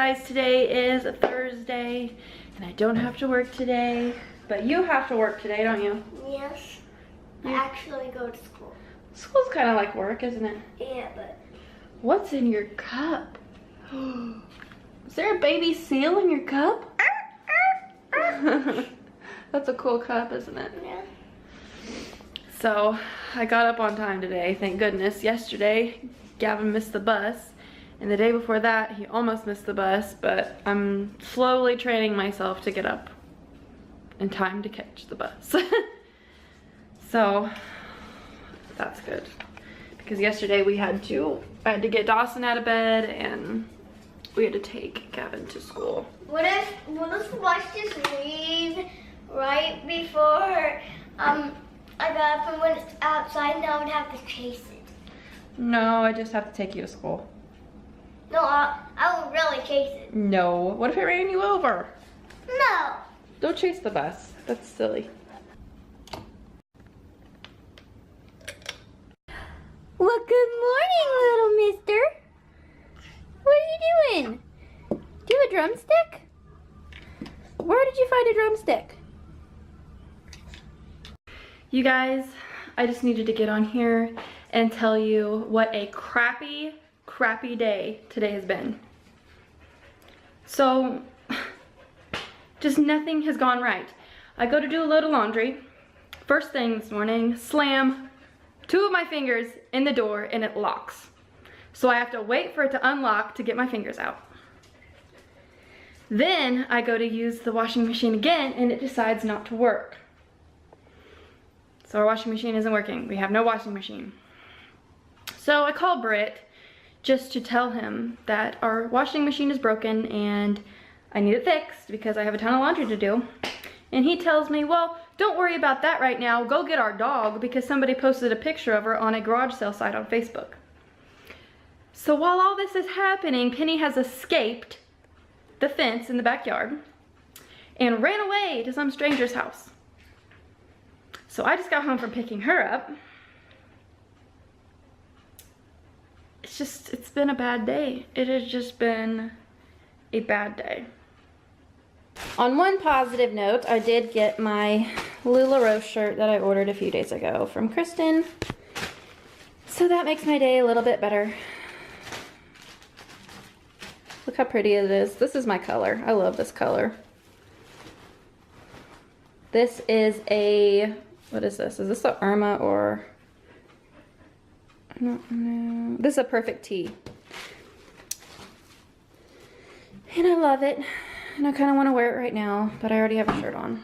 guys, today is a Thursday and I don't have to work today, but you have to work today, don't you? Yes. I actually go to school. School's kind of like work, isn't it? Yeah, but... What's in your cup? Is there a baby seal in your cup? That's a cool cup, isn't it? Yeah. So, I got up on time today, thank goodness. Yesterday, Gavin missed the bus. And the day before that, he almost missed the bus, but I'm slowly training myself to get up in time to catch the bus. So, that's good. Because yesterday I had to get Dawson out of bed and we had to take Gavin to school. What if the bus just leave right before I got up, and when it's outside, now I would have to chase it? No, I just have to take you to school. No, I won't really chase it. No. What if it ran you over? No. Don't chase the bus. That's silly. Well, good morning, little mister. What are you doing? Do you have a drumstick? Where did you find a drumstick? You guys, I just needed to get on here and tell you what a crappy day today has been. So, just nothing has gone right. I go to do a load of laundry. First thing this morning, slam 2 of my fingers in the door and it locks. So I have to wait for it to unlock to get my fingers out. Then I go to use the washing machine again and it decides not to work. So our washing machine isn't working. We have no washing machine. So I call Britt just to tell him that our washing machine is broken and I need it fixed because I have a ton of laundry to do. And he tells me, well, don't worry about that right now. Go get our dog because somebody posted a picture of her on a garage sale site on Facebook. So while all this is happening, Penny has escaped the fence in the backyard and ran away to some stranger's house. So I just got home from picking her up. It's been a bad day. It has just been a bad day. On one positive note, I did get my LuLaRoe shirt that I ordered a few days ago from Kristen. So that makes my day a little bit better. Look how pretty it is. This is my color. I love this color. This is a, what is this? Is this a Irma or, I don't know. This is a Perfect Tee. And I love it. And I kind of want to wear it right now, but I already have a shirt on.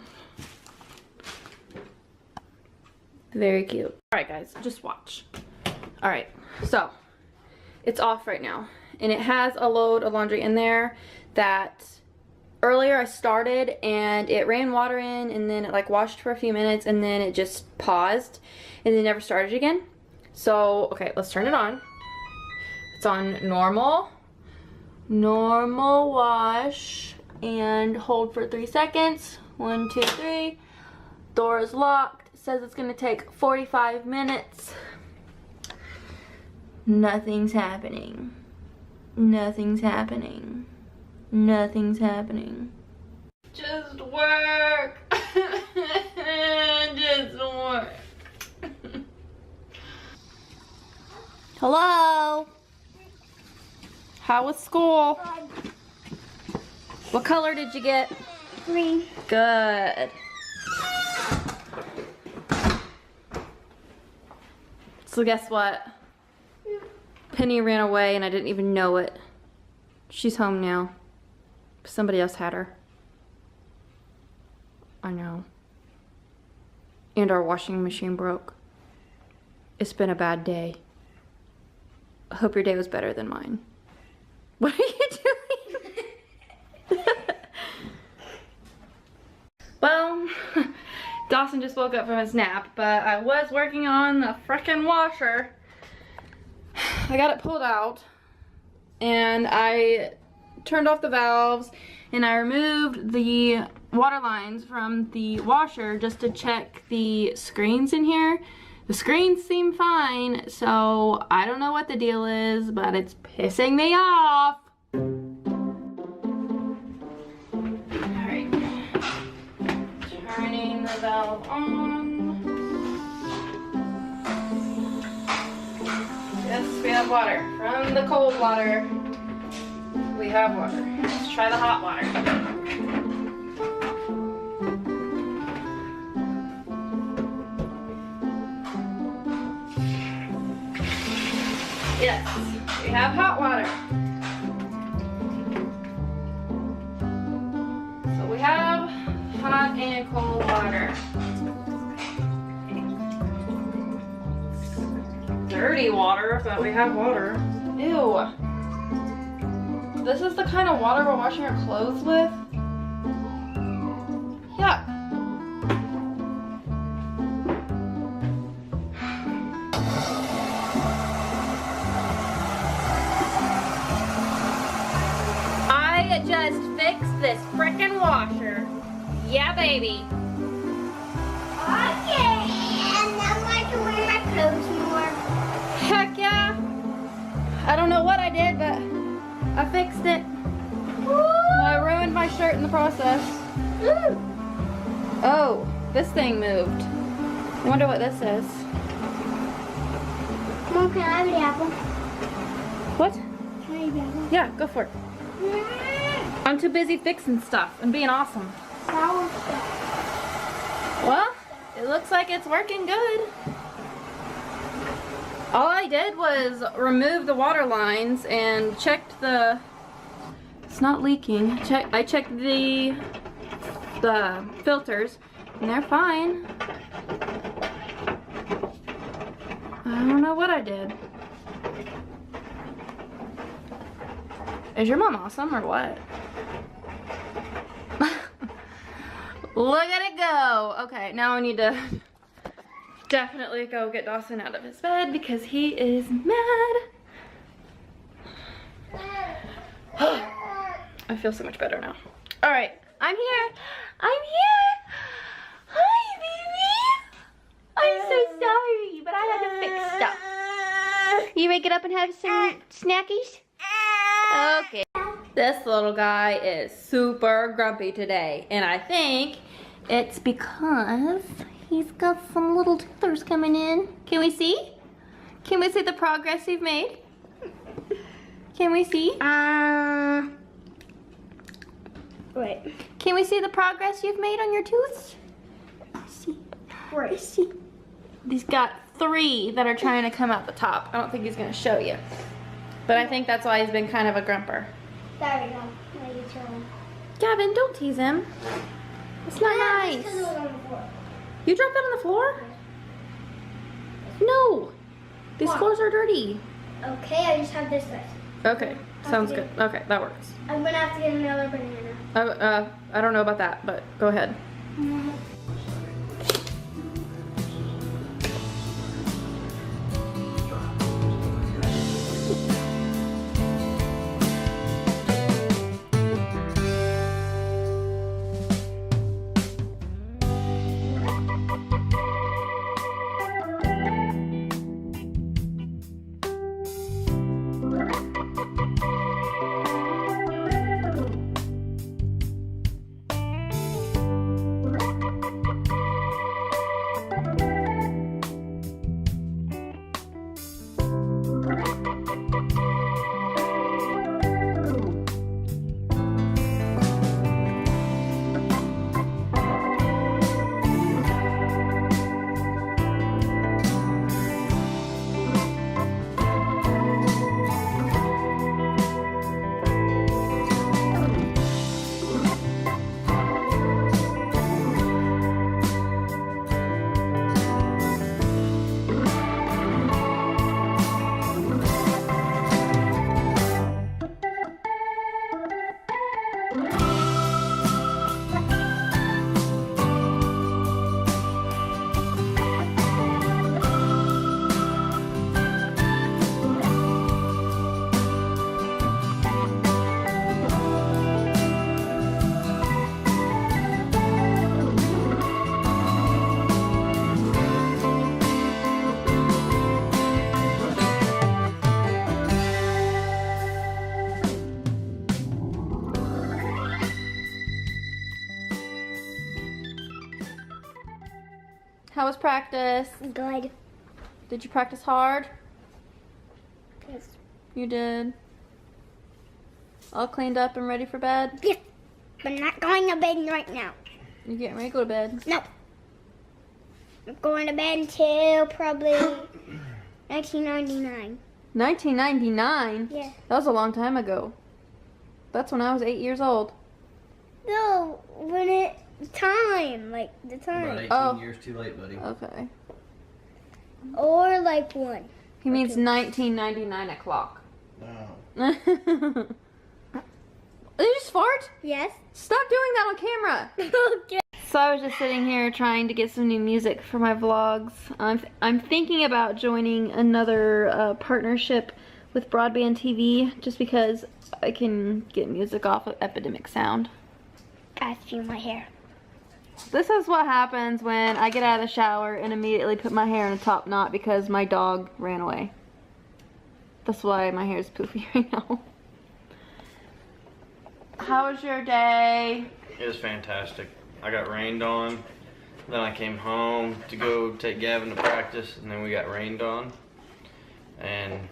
Very cute. Alright guys, just watch. Alright, so it's off right now. And it has a load of laundry in there that earlier I started and it ran water in and then it like washed for a few minutes and then it just paused and then never started again. So, okay, let's turn it on. It's on normal wash and hold for 3 seconds. 1, 2, 3. Door is locked. It says it's gonna take 45 minutes. Nothing's happening. Nothing's happening. Nothing's happening. Just work. Just work. Hello? How was school? What color did you get? Green. Good. So guess what? Penny ran away and I didn't even know it. She's home now. Somebody else had her. I know. And our washing machine broke. It's been a bad day. I hope your day was better than mine. What are you doing? Well, Dawson just woke up from his nap, but I was working on the frickin' washer. I got it pulled out and I turned off the valves and I removed the water lines from the washer just to check the screens in here. The screens seem fine, so I don't know what the deal is, but it's pissing me off. valve on. Yes, we have water. From the cold water, we have water. Let's try the hot water. Yes, we have hot water. So we have hot and cold water. Dirty water, but we have water. Ew. This is the kind of water we're washing our clothes with? Yuck. I just fixed this frickin' washer. Yeah, baby. Okay, and now I can wear my clothes more. Heck yeah. I don't know what I did, but I fixed it. I ruined my shirt in the process. Oh, this thing moved. I wonder what this is. Mom, can I have the apple? What? Can I have the apple? Yeah, go for it. I'm too busy fixing stuff and being awesome. Sour stuff. Well, it looks like it's working good. All I did was remove the water lines and checked the, it's not leaking. I checked the filters and they're fine. I don't know what I did. Is your mom awesome or what? Look at it go. Okay, now I need to definitely go get Dawson out of his bed because he is mad. I feel so much better now. All right, I'm here. I'm here. Hi, baby. I'm so sorry, but I had to fix stuff. You ready to get up and have some snackies? Okay. This little guy is super grumpy today, and I think it's because he's got some little toothers coming in. Can we see? Can we see the progress you've made? Can we see? Wait. Can we see the progress you've made on your tooths? See. Wait. See. He's got 3 that are trying to come out the top. I don't think he's gonna show you. But I think that's why he's been kind of a grumper. There we go. Now you show him. Gavin, don't tease him. It's not nice. Because it was on the floor. You dropped that on the floor? No. These What? floors are dirty. Okay, I just have this list. Okay, sounds good. Okay, that works. I'm gonna have to get another banana. I don't know about that, but go ahead. How was practice? Good. Did you practice hard? Yes. You did. All cleaned up and ready for bed? Yes. But I'm not going to bed right now. You getting ready to go to bed? No. I'm going to bed until probably 1999. 1999? Yeah. That was a long time ago. That's when I was 8 years old. No, the time. About 18 Oh. years too late, buddy. Okay. Or like 1. He means 1999 o'clock. No. Did you just fart? Yes. Stop doing that on camera. Okay. So I was just sitting here trying to get some new music for my vlogs. I'm thinking about joining another partnership with Broadband TV just because I can get music off of Epidemic Sound. I feel my hair. This is what happens when I get out of the shower and immediately put my hair in a top knot because my dog ran away. That's why my hair is poofy right now. How was your day? It was fantastic. I got rained on. Then I came home to go take Gavin to practice, and then we got rained on. And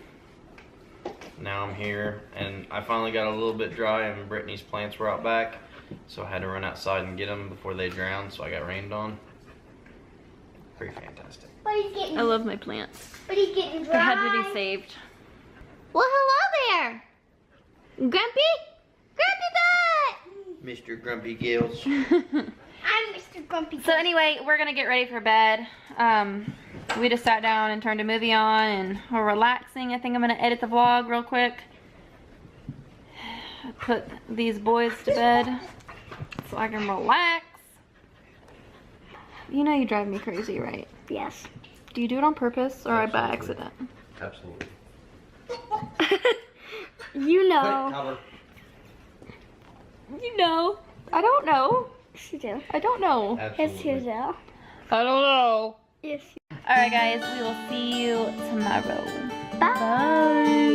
now I'm here, and I finally got a little bit dry, and Brittany's plants were out back, so I had to run outside and get them before they drowned, so I got rained on. Pretty fantastic. But he's getting. I love my plants. But he's getting They dry. had to be saved. Well, hello there. Grumpy? Grumpy butt! Mr. Grumpy Gills. I'm Mr. Grumpy. So anyway, we're gonna get ready for bed. We just sat down and turned a movie on and we're relaxing. I think I'm gonna edit the vlog real quick. Put these boys to bed so I can relax. You know you drive me crazy, right? Yes. Do you do it on purpose or by Absolutely. accident? Absolutely. You know. Cover. You know. I don't know. Yes, you do. I don't know. Yes, you Absolutely. do. I don't know. Yes. Alright guys, we will see you tomorrow. Bye. Bye.